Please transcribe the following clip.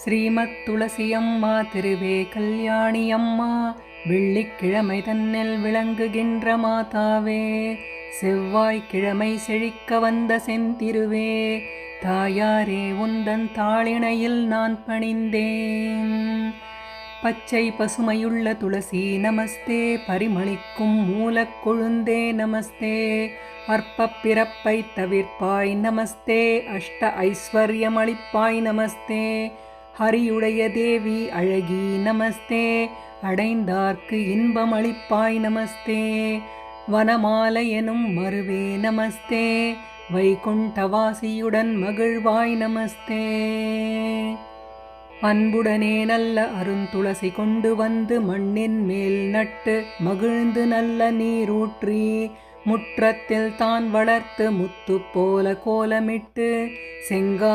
ஸ்ரீமத் துளசி அம்மா திருவே கல்யாணி அம்மா வெள்ளிக்கிழமை தன்னில் விளங்குகின்ற மாதாவே, செவ்வாய்க்கிழமை செழிக்க வந்த செந்திருவே, தாயாரே உந்தன் தாளிணையில் நான் பணிந்தேன். பச்சை பசுமையுள்ள துளசி நமஸ்தே, பரிமளிக்கும் மூலக் கொழுந்தே நமஸ்தே, அற்ப பிறப்பை தவிர்ப்பாய் நமஸ்தே, அஷ்ட ஐஸ்வர்யமளிப்பாய் நமஸ்தே, ஹரியுடைய தேவி அழகி நமஸ்தே, அடைந்தார்க்கு இன்பமளிப்பாய் நமஸ்தே, வனமாலை எனும் மருவே நமஸ்தே, வைகுண்டவாசியுடன் மகிழ்வாய் நமஸ்தே. அன்புடனே நல்ல அருந்துளசி கொண்டு வந்து மண்ணின் மேல் நட்டு மகிழ்ந்து நல்ல நீரூற்றி முற்றத்தில் தான் வளர்த்து முத்து போல கோலமிட்டு செங்கா